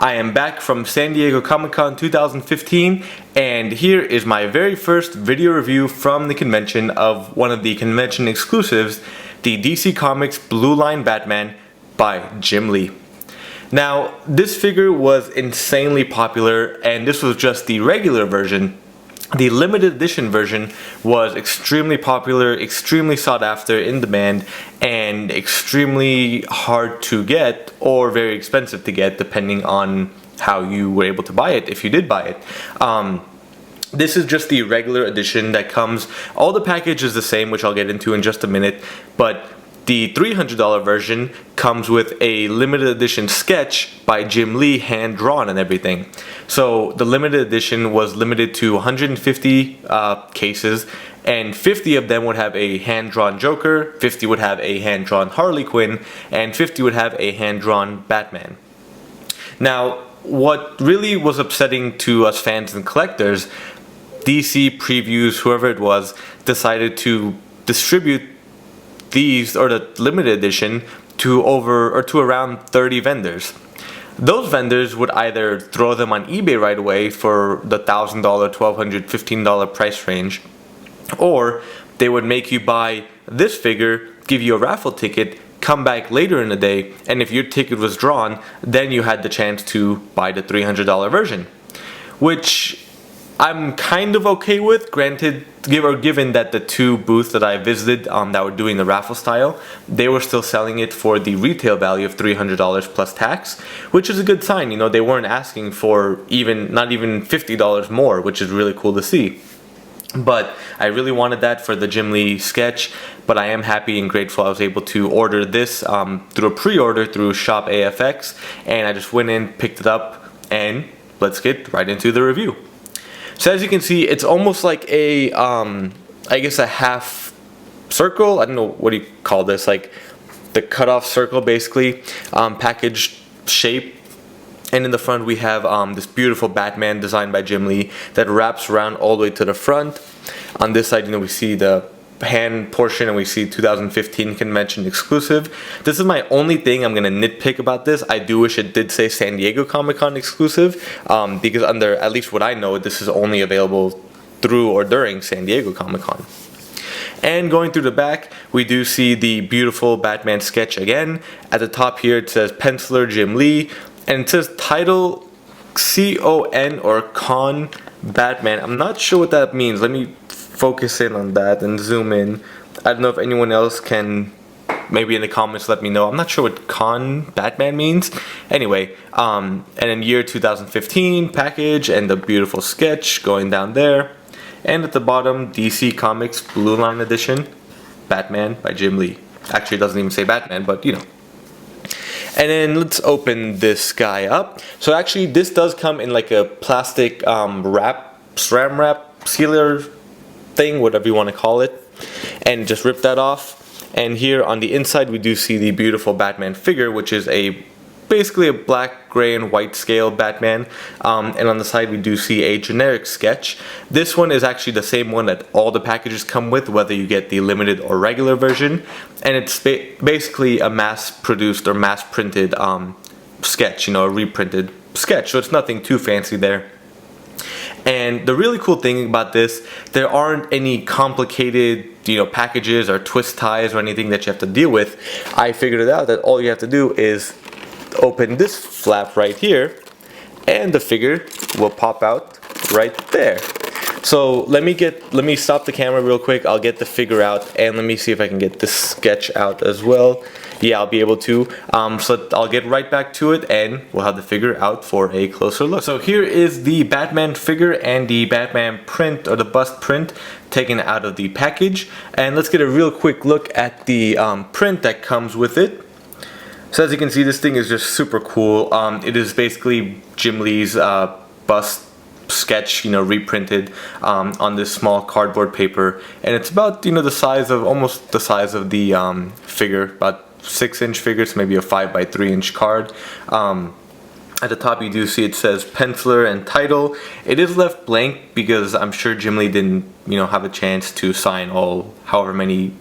I am back from San Diego Comic-Con 2015, and here is my very first video review from the convention of one of the convention exclusives, the DC Comics Blue Line Batman by Jim Lee. Now, this figure was insanely popular, and this was just the regular version. The limited edition version was extremely popular, extremely sought after, in demand, and extremely hard to get or very expensive to get depending on how you were able to buy it, if you did buy it. This is just the regular edition that comes, all the package is the same, which I'll get into in just a minute, but the $300 version comes with a limited edition sketch by Jim Lee, hand drawn and everything. So the limited edition was limited to 150 cases, and 50 of them would have a hand drawn Joker, 50 would have a hand drawn Harley Quinn, and 50 would have a hand drawn Batman. Now, what really was upsetting to us fans and collectors, DC Previews, whoever it was, decided to distribute these, or the limited edition, to around 30 vendors. Those vendors would either throw them on eBay right away for the $1,000, $1,200, $1,500 price range, or they would make you buy this figure, give you a raffle ticket, come back later in the day, and if your ticket was drawn, then you had the chance to buy the $300 version, which I'm kind of okay with, granted, given that the two booths that I visited that were doing the raffle style, they were still selling it for the retail value of $300 plus tax, which is a good sign. You know, they weren't asking for not even $50 more, which is really cool to see. But I really wanted that for the Jim Lee sketch, but I am happy and grateful I was able to order this through a pre-order through Shop AFX, and I just went in, picked it up, and let's get right into the review. So as you can see, it's almost like a, I guess a half circle, I don't know, what do you call this, like the cut-off circle basically, packaged shape. And in the front we have this beautiful Batman designed by Jim Lee that wraps around all the way to the front. On this side, you know, we see the hand portion, and we see 2015 convention exclusive. This is my only thing I'm gonna nitpick about this. I do wish it did say San Diego Comic-Con exclusive, because under, at least what I know, this is only available through or during San Diego Comic-Con. And going through the back, we do see the beautiful Batman sketch again. At the top here it says penciler Jim Lee, and it says title C-O-N or Con Batman. I'm not sure what that means. Let me focus in on that and zoom in. I don't know if anyone else can, maybe in the comments let me know. I'm not sure what Con Batman means. Anyway, and then year 2015 package and the beautiful sketch going down there. And at the bottom, DC Comics Blue Line Edition, Batman by Jim Lee. Actually, it doesn't even say Batman, but you know. And then let's open this guy up. So actually, this does come in like a plastic SRAM wrap, sealer thing, whatever you want to call it, and just rip that off. And here on the inside we do see the beautiful Batman figure, which is basically a black, gray, and white scale Batman, and on the side we do see a generic sketch. This one is actually the same one that all the packages come with, whether you get the limited or regular version, and it's basically a mass-produced or mass-printed sketch, you know, a reprinted sketch, so it's nothing too fancy there. And the really cool thing about this, there aren't any complicated, you know, packages or twist ties or anything that you have to deal with. I figured it out that all you have to do is open this flap right here, and the figure will pop out right there. So let me stop the camera real quick. I'll get the figure out, and let me see if I can get this sketch out as well. Yeah, I'll be able to. So I'll get right back to it, and we'll have the figure out for a closer look. So here is the Batman figure and the Batman print, or the bust print, taken out of the package. And let's get a real quick look at the print that comes with it. So as you can see, this thing is just super cool. It is basically Jim Lee's bust sketch, you know, reprinted on this small cardboard paper, and it's about, you know, the size of, almost the size of the figure, about 6-inch figure, so maybe a 5x3-inch card. At the top you do see it says penciler and title. It is left blank because I'm sure Jim Lee didn't, you know, have a chance to sign however many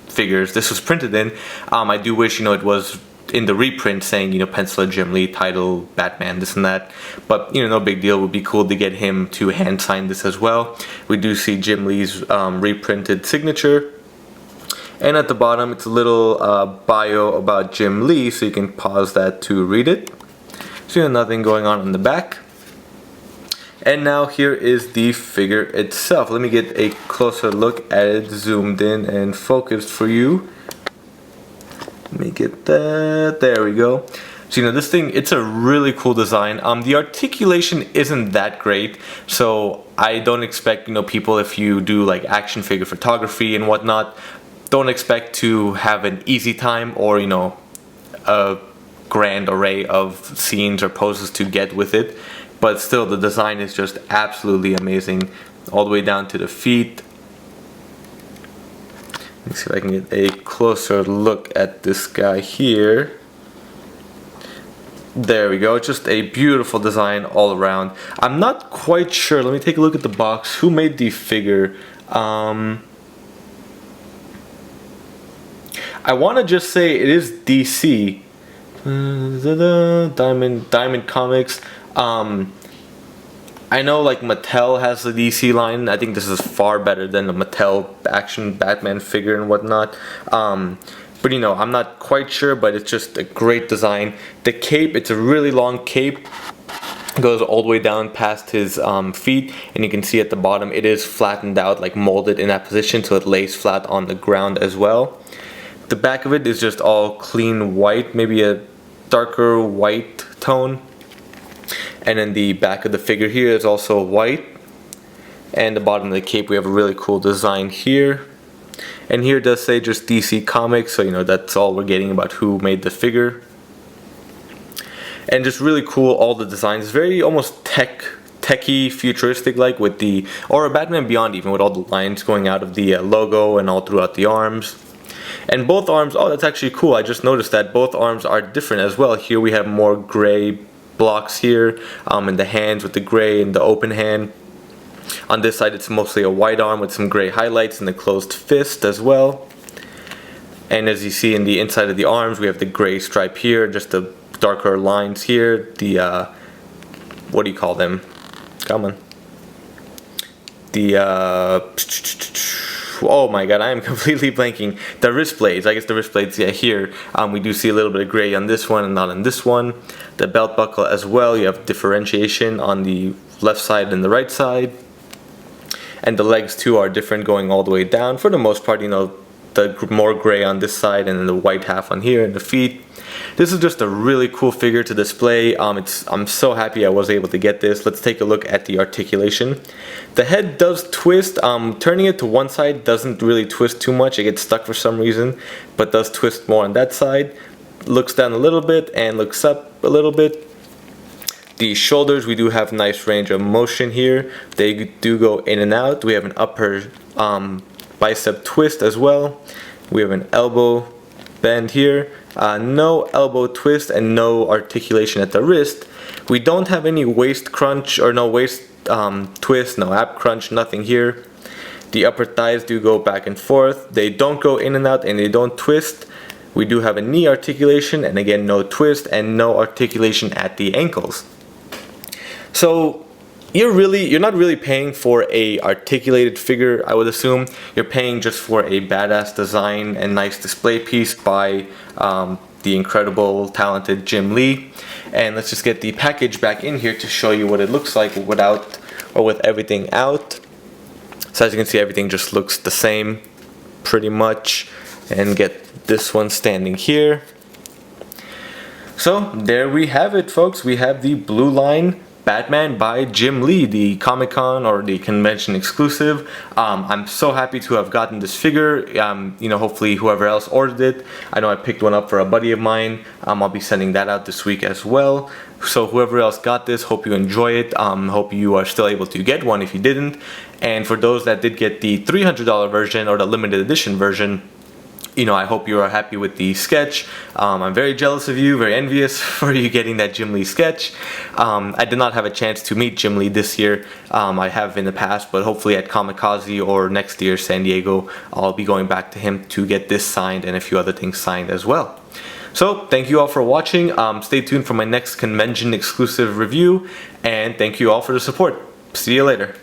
figures this was printed in. I do wish, you know, it was in the reprint saying, you know, penciler Jim Lee, title Batman, this and that. But, you know, no big deal. It would be cool to get him to hand sign this as well. We do see Jim Lee's reprinted signature. And at the bottom, it's a little bio about Jim Lee, so you can pause that to read it. So, you know, nothing going on in the back. And now here is the figure itself. Let me get a closer look at it, zoomed in and focused for you. Let me get that. There we go. So, you know, this thing, it's a really cool design. The articulation isn't that great, so I don't expect, you know, people, if you do like action figure photography and whatnot, don't expect to have an easy time or, you know, a grand array of scenes or poses to get with it. But still, the design is just absolutely amazing, all the way down to the feet. Let me see if I can get a closer look at this guy here. There we go, just a beautiful design all around. I'm not quite sure, let me take a look at the box, who made the figure. I want to just say it is DC. Diamond Comics. I know like Mattel has the DC line. I think this is far better than the Mattel action Batman figure and whatnot. But you know, I'm not quite sure, but it's just a great design. The cape, it's a really long cape. It goes all the way down past his feet, and you can see at the bottom it is flattened out, like molded in that position, so it lays flat on the ground as well. The back of it is just all clean white, maybe a darker white tone. And then the back of the figure here is also white. And the bottom of the cape, we have a really cool design here. And here it does say just DC Comics, so you know that's all we're getting about who made the figure. And just really cool, all the designs, very almost techy, futuristic like, with the, or a Batman Beyond even, with all the lines going out of the logo and all throughout the arms. And both arms, oh, that's actually cool. I just noticed that both arms are different as well. Here we have more gray blocks here, in the hands with the gray and the open hand. On this side it's mostly a white arm with some gray highlights and the closed fist as well. And as you see in the inside of the arms, we have the gray stripe here, just the darker lines here, the what do you call them? Come on. The oh my god, I am completely blanking. The wrist blades, I guess the wrist blades, yeah, here. We do see a little bit of gray on this one and not on this one. The belt buckle as well, you have differentiation on the left side and the right side. And the legs too are different, going all the way down. For the most part, you know, the more gray on this side and then the white half on here, and the feet. This is just a really cool figure to display. I'm so happy I was able to get this. Let's take a look at the articulation. The head does twist. Turning it to one side doesn't really twist too much. It gets stuck for some reason, but does twist more on that side. Looks down a little bit and looks up a little bit. The shoulders, we do have nice range of motion here. They do go in and out. We have an upper bicep twist as well. We have an elbow bend here. No elbow twist and no articulation at the wrist. We don't have any waist crunch or no waist twist, no ab crunch, nothing here. The upper thighs do go back and forth. They don't go in and out and they don't twist. We do have a knee articulation, and again no twist and no articulation at the ankles. So you're not really paying for a articulated figure, I would assume. You're paying just for a badass design and nice display piece by the incredible, talented Jim Lee. And let's just get the package back in here to show you what it looks like without or with everything out. So as you can see, everything just looks the same pretty much. And get this one standing here. So there we have it, folks. We have the Blue Line Batman by Jim Lee, the Comic-Con or the convention exclusive. I'm so happy to have gotten this figure. You know, hopefully whoever else ordered it. I know I picked one up for a buddy of mine. I'll be sending that out this week as well. So whoever else got this, hope you enjoy it. Hope you are still able to get one if you didn't. And for those that did get the $300 version or the limited edition version, you know, I hope you are happy with the sketch. I'm very jealous of you, very envious for you getting that Jim Lee sketch. I did not have a chance to meet Jim Lee this year. I have in the past, but hopefully at Comikaze or next year San Diego, I'll be going back to him to get this signed and a few other things signed as well. So thank you all for watching. Stay tuned for my next convention exclusive review, and thank you all for the support. See you later.